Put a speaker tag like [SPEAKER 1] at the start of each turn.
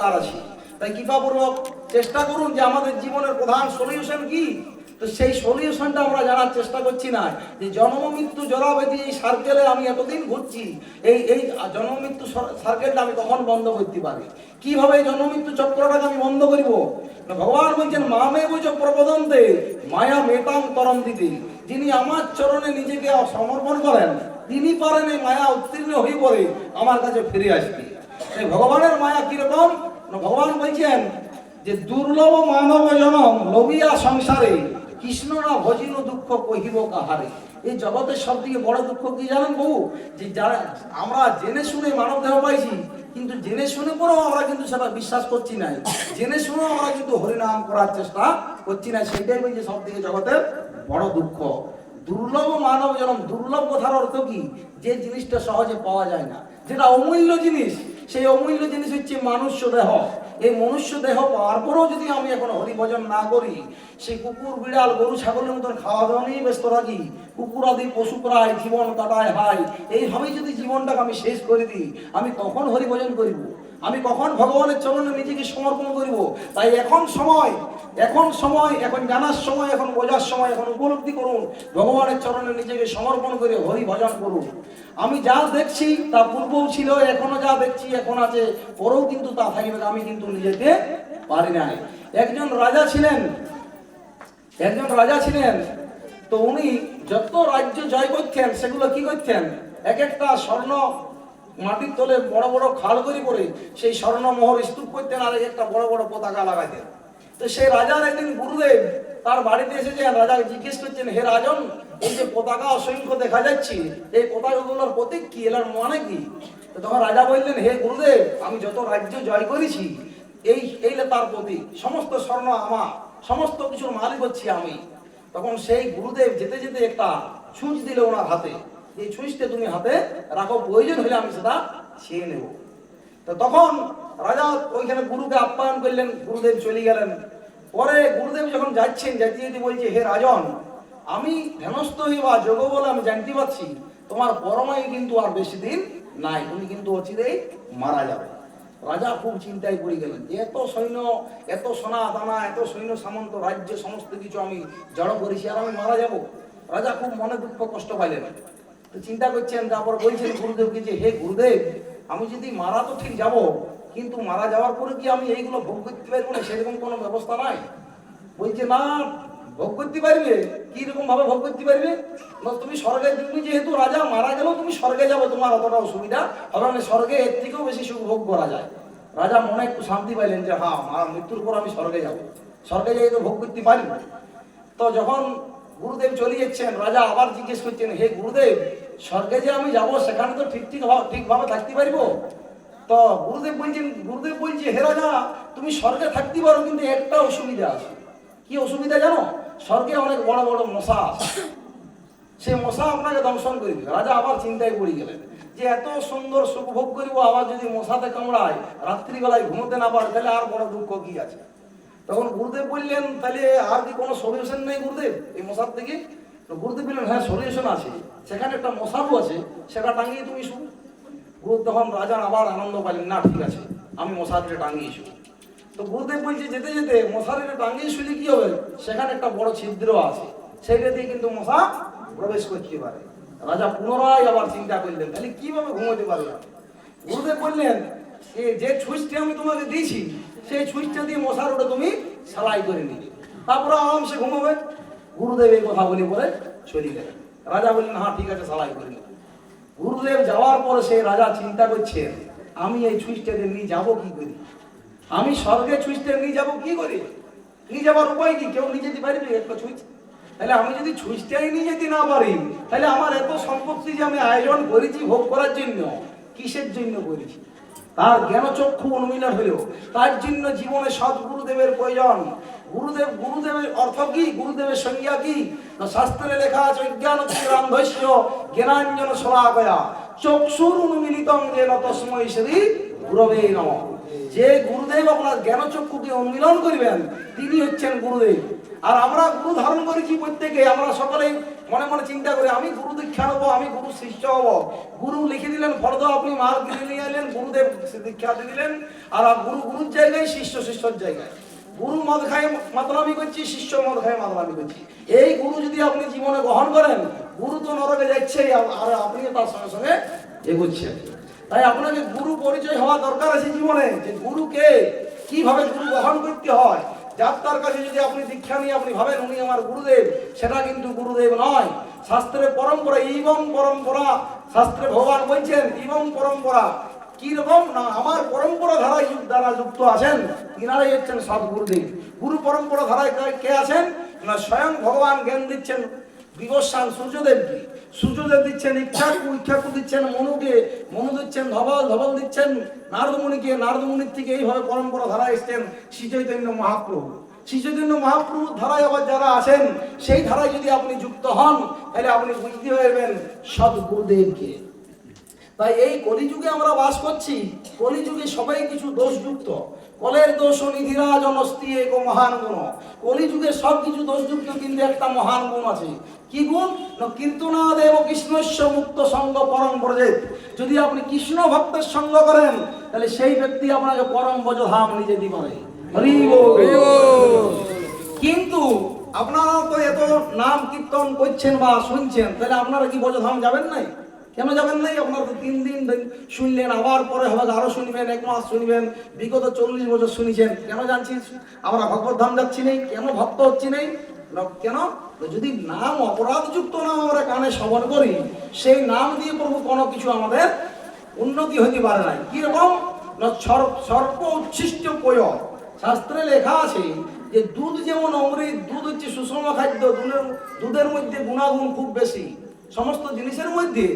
[SPEAKER 1] আছি। তাই কৃপাপূর্বক চেষ্টা করুন যে আমাদের জীবনের প্রধান সলিউশন কি, তো সেই সলিউশনটা আমরা জানার চেষ্টা করছি না। যে জন্ম মৃত্যু জরাবেদি এই সার্কেলে আমি এতদিন ঘুরছি, এই এই জন্ম মৃত্যু সার্কেলটা আমি কখন বন্ধ করতে পারি, কিভাবে এই জন্ম মৃত্যু চক্রটাকে আমি বন্ধ করব। ভগবান বলছেন মামে বুঝ প্রবদন্তে মায়া মেতাম তরম দিতে, যিনি আমার চরণে নিজেকে সমর্পণ করেন তিনি পারেন এই মায়া উত্তীর্ণ হয়ে পড়ে আমার কাছে ফিরে আসবে। ভগবানের মায়া কিরকম, ভগবান বলছেন যে দুর্লভ মানব জনম লবিয়া সংসারে কৃষ্ণ না ভজিল দুঃখ কহিব কাহারে। এই জগতের সব থেকে বড় দুঃখ কি জানেন বহু, যে যারা আমরা জেনে শুনে মানব দেহ পাইছি, কিন্তু জেনে শুনে পরেও আমরা কিন্তু সেটা বিশ্বাস করছি না, জেনে শুনেও আমরা কিন্তু হরিনাম করার চেষ্টা করছি না। সেটাই বলছে সব থেকে জগতের বড় দুঃখ। দুর্লভ মানব জনম, দুর্লভ কথার অর্থ কি, যে জিনিসটা সহজে পাওয়া যায় না, যেটা অমূল্য জিনিস, সেই অমূল্য জিনিস হচ্ছে মনুষ্য দেহ। এই মনুষ্য দেহ পাওয়ার পরেও যদি আমি এখন হরিভজন না করি, সেই কুকুর বিড়াল গরু ছাগলের মতন খাওয়া দাওয়া নিয়ে ব্যস্ত থাকি, কুকুর আদি পশু প্রায় জীবন কাটায় হাই, এইভাবেই যদি জীবনটাকে আমি শেষ করে দিই, আমি কখন হরিভজন করিব, আমি কখন ভগবানের চরণে নিজেকে সমর্পণ করিব। তাই এখন সময়, এখন জানার সময়, এখন বোঝার সময়, এখন উপলব্ধি করুন, ভগবানের চরণে নিজেকে সমর্পণ করে হরি ভজন করুন। আমি যা দেখছি তা পূর্বও ছিল, এখনো যা দেখছি এখন আছে, পরেও কিন্তু তা থাকবে, আমি কিন্তু নিজেকে পারি নাই। একজন রাজা ছিলেন, তো উনি যত রাজ্য জয় করতেন সেগুলো কি করতেন, এক একটা স্বর্ণ মাটির তলে বড় বড় খাল করে সেই স্বর্ণ মোহর স্তূপ করতেন, আর একটা বড় বড় পতাকা লাগাতেন। তো সেই রাজার একদিন গুরুদেব তার বাড়িতে এসেছেন, রাজা জিজ্ঞেস করছেন, হে রাজন, এই যে পতাকা অসংখ্য দেখা যাচ্ছে, এই পতাকাগুলোর প্রতীক কি, এর মানে কি? তো তখন রাজা বললেন, হে গুরুদেব, আমি যত রাজ্য জয় করেছি এই তার প্রতীক, সমস্ত স্বর্ণ আমার, সমস্ত কিছুর মালিক হচ্ছি আমি। তখন সেই গুরুদেব যেতে যেতে একটা ছুঁচ দিল ওনার হাতে, এই ছুঁচটা তুমি হাতে রাখো, প্রয়োজন হলে আমি সেটা ছেয়ে নেব। তো তখন রাজা ওইখানে গুরুকে আপ্যায়ন করলেন, গুরুদেব চলে গেলেন। পরে গুরুদেব যখন যাচ্ছেন, যেতে যেতে বলছে, হে রাজন, আমি ধ্যানস্থ হই বা যোগ বলে আমি জানতে পারছি তোমার পরমায়ু কিন্তু আর বেশি দিন নাই, তুমি কিন্তু অচিরেই মারা যাবে। রাজা খুব চিন্তায় পড়ে গেলেন, যে এত সৈন্য, এত সোনা দানা, এত সৈন্য সামন্ত, রাজ্য সমস্ত কিছু আমি জড়ো করেছি, আর আমি মারা যাব। রাজা খুব মনে দুঃখ কষ্ট পাইলেন, তো চিন্তা করছেন। তারপর বলছেন গুরুদেবকে যে, হে গুরুদেব, আমি যদি মারা তো ঠিক যাব, কিন্তু মারা যাওয়ার পরে কি আমি এইগুলো ভোগ করতে পারবো না, সেরকম কোনো ব্যবস্থা নাই? বলছে, না, ভোগ করতে পারবে। কি রকম ভাবে ভোগ করতে পারবে? না, তুমি স্বর্গে, তুমি যেহেতু রাজা, মারা গেলেও তুমি স্বর্গে যাবো, তোমার অতটা অসুবিধা হবে না, স্বর্গে এর থেকেও বেশি সুখ ভোগ করা যায়। রাজা মনে একটু শান্তি পাইলেন যে হ্যাঁ, মৃত্যুর পর আমি স্বর্গে যাব, স্বর্গে যাই তো ভোগ করতে পারি। তো যখন গুরুদেব চলে যাচ্ছেন, রাজা আবার জিজ্ঞেস করছেন, হে গুরুদেব, স্বর্গে যে আমি যাব, সেখানে তো ঠিকভাবে থাকতে পারবো? তো গুরুদেব বলছে, হে রাজা, তুমি স্বর্গে থাকতে পারো, কিন্তু একটা অসুবিধা আছে। কি অসুবিধা জানো? স্বর্গে অনেক বড় বড় মশা আছে, সেই মশা আপনাকে দংশন করে দিবে। রাজা আবার চিন্তায় পড়ে গেলেন, যে এত সুন্দর সুখ ভোগ করিব, আবার যদি মশাতে কামড়ায়, রাত্রিবেলায় ঘুমোতে না পারে, তাহলে আর বড় দুঃখ কি আছে? তখন গুরুদেব বললেন, তাহলে আর কি কোনো সলিউশন নেই গুরুদেব এই মশার থেকে? গুরুদেব বললেন, হ্যাঁ, সলিউশন আছে, সেখানে একটা মশারও আছে, সেটা টাঙিয়ে তুমি শুভ। গুরু তখন রাজা আবার আনন্দ পাইলেন, না ঠিক আছে, আমি মশারিটা টাঙিয়ে শুভ। তো গুরুদেব বলছে, যেতে যেতে মশারিটা টাঙিয়ে শুলে কি হবে, সেখানে একটা বড় ছিদ্র আছে, সেইটা দিয়ে কিন্তু মশা প্রবেশ করতে পারে। রাজা পুনরায় আবার চিন্তা করলেন, তাহলে কিভাবে ঘুমোতে পারলাম? গুরুদেব বললেন, যে ছুঁচটি আমি তোমাকে দিয়েছি, সেই ছুঁচটা দিয়ে মশার ওটা তুমি সেলাই করে নিবে, তারপরে আরামসে ঘুমাবে। গুরুদেব এই কথা বলে পরে চলে গেলেন। রাজা বললেন, হ্যাঁ ঠিক আছে, সেলাই করে নিবে। গুরুদেব যাওয়ার পরে সেই রাজা চিন্তা করছেন, আমি এই ছুঁচটাকে নিয়ে যাবো কি করি, আমি স্বর্গে ছুঁচটা নিয়ে যাবো কি করে, নিয়ে যাবার উপায় কি? কেউ নিয়ে যেতে পারবে একটা ছুঁচ? তাহলে আমি যদি ছুঁচটাই নিয়ে যেতে না পারি, তাহলে আমার এত সম্পত্তি যে আমি আয়োজন করেছি ভোগ করার জন্য, কিসের জন্য করেছি? তার জ্ঞানচক্ষু উন্মিলন হইল, তার জন্য জীবনে সদ্গুরুদেবের প্রয়োজন। গুরুদেবের অর্থ কি, গুরুদেবের সংজ্ঞা কি? শাস্ত্রে লেখা আছে, অজ্ঞান রামধস্য জ্ঞানাঞ্জন শলাকয়া চক্ষুর উন্মিলিতং যেন তস্মৈ শ্রী গুরবে নমঃ। যে গুরুদেব আপনার জ্ঞানচক্ষুকে উন্মিলন করিবেন, তিনি হচ্ছেন গুরুদেব। আর আমরা গুরু ধারণ করেছি প্রত্যেকে, আমরা সকলেই মনে মনে চিন্তা করি আমি গুরু দীক্ষা নেবো, আমি গুরু শিষ্য হব। গুরু লিখে দিলেন ফর্দ, আপনি মাল কিনে নিয়ে এলেন, গুরুদেব দীক্ষা দিয়ে দিলেন। আর গুরু গুরুর জায়গায়, শিষ্য শিষ্যর জায়গায়। গুরু মদ খায় মাতলামি করছি, শিষ্য মদ খায় মাতলামি করছি। এই গুরু যদি আপনি জীবনে গ্রহণ করেন, গুরু তো নরকে যাচ্ছে আর আপনিও তার সঙ্গে সঙ্গে এগোচ্ছেন। তাই আপনাকে গুরু পরিচয় হওয়া দরকার আছে জীবনে, যে গুরুকে কিভাবে গুরু গ্রহণ করতে হয়। যার তার কাছে যদি আপনি দীক্ষা নিয়ে আপনি ভাবেন উনি আমার গুরুদেব, সেটা কিন্তু গুরুদেব নয়। শাস্ত্রের পরম্পরা, ইবং পরম্পরা, শাস্ত্রে ভগবান বলছেন ইবং পরম্পরা। কি রকম না, আমার পরম্পরা ধারায় দ্বারা যুক্ত আছেন তিনারাই হচ্ছেন সদ্গুরুদেব। গুরু পরম্পরা ধারায় কে আছেন না, স্বয়ং ভগবান জ্ঞান দিচ্ছেন বিবস্বান সূর্যদেবকে। সূর্যদেব দিচ্ছেন ইচ্ছাকু, ইচ্ছাকু দিচ্ছেন মনুকে, মনু দিচ্ছেন ধবল, ধবল দিচ্ছেন নারদমুনিকে, নারদমুনির থেকে এইভাবে পরম্পরা ধারায় এসছেন শ্রী চৈতন্য মহাপ্রভু। শ্রী চৈতন্য মহাপ্রভুর ধারায় আবার যারা আছেন, সেই ধারায় যদি আপনি যুক্ত হন, তাহলে আপনি বুঝতে পারবেন সদ্গুরুদেবকে। তাই এই কলিযুগে আমরা বাস করছি, কলিযুগে সবাই কিছু দোষযুক্ত। কলের দোষ নিধিরাজ অনস্তি এক মহান গুণ। কলিযুগে সব কিছু দোষযুক্ত, কিন্তু একটা মহান গুণ আছে। কি গুণ? কীর্তনা দেব কৃষ্ণস্য মুক্ত সঙ্গ পরম ব্রজেত। যদি আপনি কৃষ্ণ ভক্তের সঙ্গ করেন, তাহলে সেই ব্যক্তি আপনাকে পরম ব্রজধাম নিয়ে যেতে পারে। হরি বল। কিন্তু আপনারা তো এত নাম কীর্তন করছেন বা শুনছেন, তাহলে আপনারা কি ব্রজধাম যাবেন নাই? কেন যাবেন নাই? আপনারা তো 3 দিন শুনলেন, আবার পরে হবে আরো শুনবেন, 1 মাস শুনবেন, বিগত 40 বছর শুনেছেন। কেন জানছিস আমরা ভগবত ধাম যাচ্ছি নেই? কেন ভক্ত হচ্ছি নেই? কেন? যদি নাম অপরাধযুক্ত নাম আমরা কানে শ্রবণ করি, সেই নাম দিয়ে প্রভু কোনো কিছু আমাদের উন্নতি হতে পারে না। কিরকম? সর্প উচ্ছিষ্ট পয়। শাস্ত্রে লেখা আছে যে দুধ যেমন অমৃত, দুধ হচ্ছে সুষম খাদ্য, দুধের মধ্যে গুণাগুণ খুব বেশি। সমস্ত জিনিসের মধ্যে